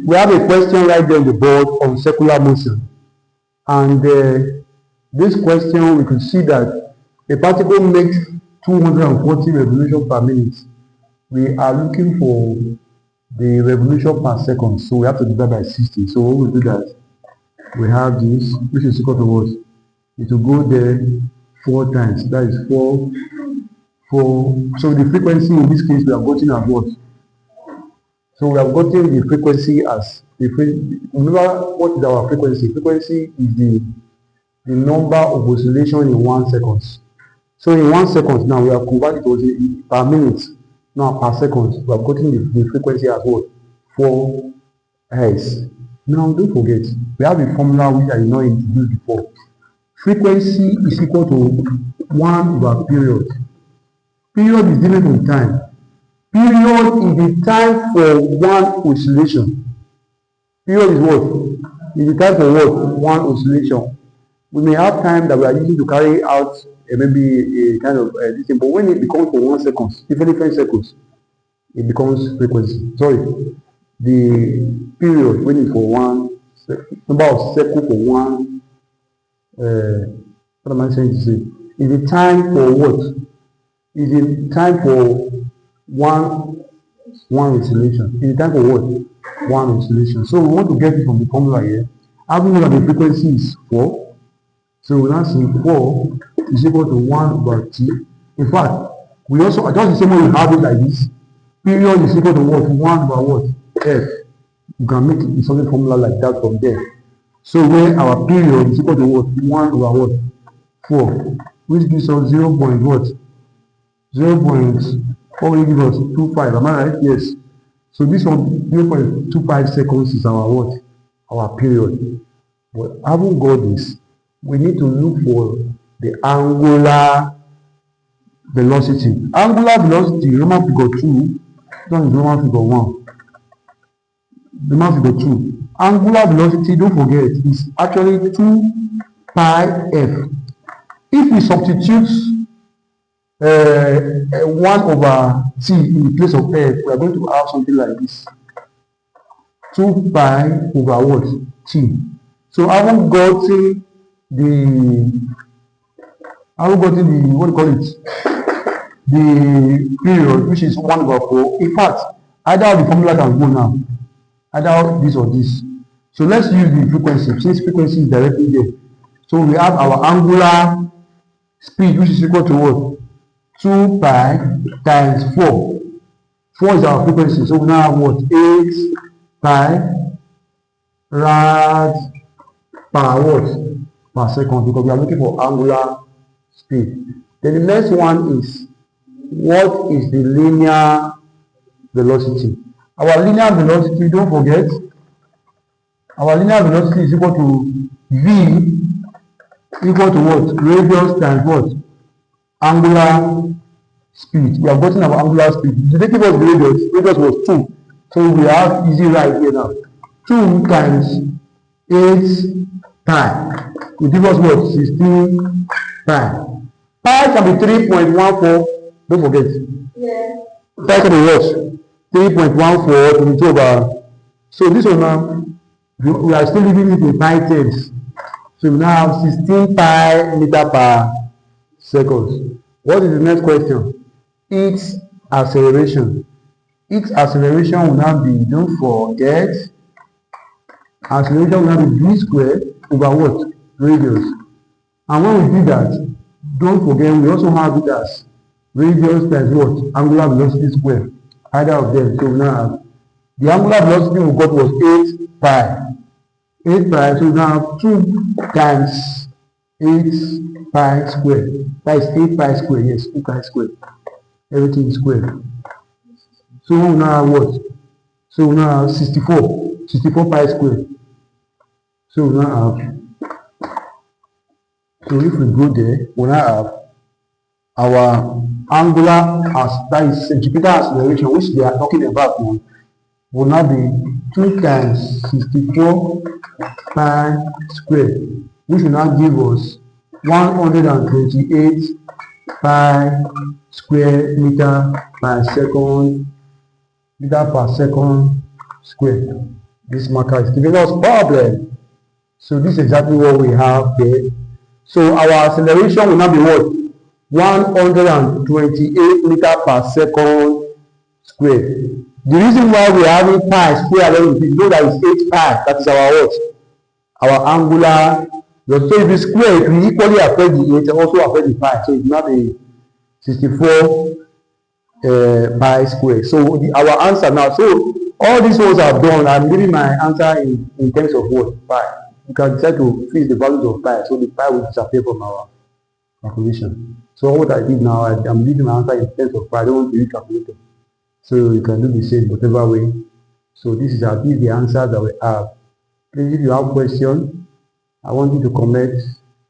We have a question right there on the board on circular motion. And this question, we can see that a particle makes 240 revolutions per minute. We are looking for the revolution per second, so we have to divide by 60. So when we do that, we have this, which is equal to what? It will go there 4 times. That is 4. So the frequency in this case we have gotten as what? So we have gotten the frequency as remember what is our frequency? Frequency is the number of oscillation in 1 second. So in 1 second now we have converted to per minute. Now per second we have gotten the frequency as what? 4 Hz. Now don't forget, we have a formula which I did not introduce before. Frequency is equal to 1 over period. Period is different from time. Period is the time for one oscillation. Period is what? Is the time for what? One oscillation. We may have time that we are using to carry out maybe a kind of this thing, but when it becomes for 1 second, different seconds, it becomes frequency. Sorry, the period when it's for one number of seconds for one. What am I saying to say? Is the time for what? Is the time for one oscillation. Is the time for what? One oscillation. So we want to get it from the formula here. Having known that the frequency is 4, so we now see 4 is equal to 1 over t. In fact, we also just the same way we have it like this. Period is equal to what? 1 over what? F. You can make it something formula like that from there. So where our period is equal to what? 1 over what? 4, which gives us 0. What? what will give us? 25. Am I right? Yes. So this one 0.25 seconds is our what? Our period. But having got this, we need to look for the angular velocity. Angular velocity, Roman figure 2, that is Roman figure 1. Roman figure 2. Angular velocity, don't forget, is actually 2 pi f. If we substitute 1 over t in the place of f, we are going to have something like this. 2 pi over what? T. So I haven't gotten the what do you call it? The period, which is 1 over 4. In fact, either the formula can go now. Either this or this. So let's use the frequency, since frequency is directly there. So we have our angular speed, which is equal to what? 2 pi times 4. 4 is our frequency. So we now have what? 8 pi rad per what? Per second, because we are looking for angular speed. Then the next one is, what is the linear velocity? Our linear velocity, don't forget, our linear velocity is equal to v equal to what? Radius times what? Angular speed. We have gotten our angular speed. They give us the radius was 2. So we have easy right here now. 2 times 8 pi. It gives us what? 16 pi. Pi can be 3.14. Don't forget. Yeah. Pi can be what? 3.14 to over. So this one now, we are still living it in pi terms. So we now have 16 pi meter per second. What is the next question? Its acceleration. Its acceleration will now be, don't forget, acceleration will now be v squared over what? Radius. And when we do that, don't forget, we also have it as radius times what? Angular velocity squared. Either of them. So we now have the angular velocity we got was 8 pi. 8 pi, so we now have 2 times 8 pi squared. That is 8 pi squared, yes, 8 pi squared. Everything is squared. So we now have what? So we now have 64 pi squared. So we now have, so if we go there, we now have our angular, that is centripetal acceleration, which they are talking about now, will now be 2 times 64 pi squared, which will now give us 128 pi square meter per second square. This marker is giving us problem. So this is exactly what we have there. So our acceleration will now be what? 128 meters per second squared. The reason why we are having pi square along you know that it's 8 pi. That is our what? Our angular. So if you square, it will equally affect the 8 and also affect the pi. So it will now be 64 pi square. So our answer now. So all these ones I've done. I'm giving my answer in terms of what? Pi. You can decide to fix the values of pi. So the pi will disappear from our calculation. So what I did now, I'm giving my answer in terms of pi. I don't want to use calculator. So you can do the same whatever way. So this is the answer that we have. Please, if you have questions, I want you to comment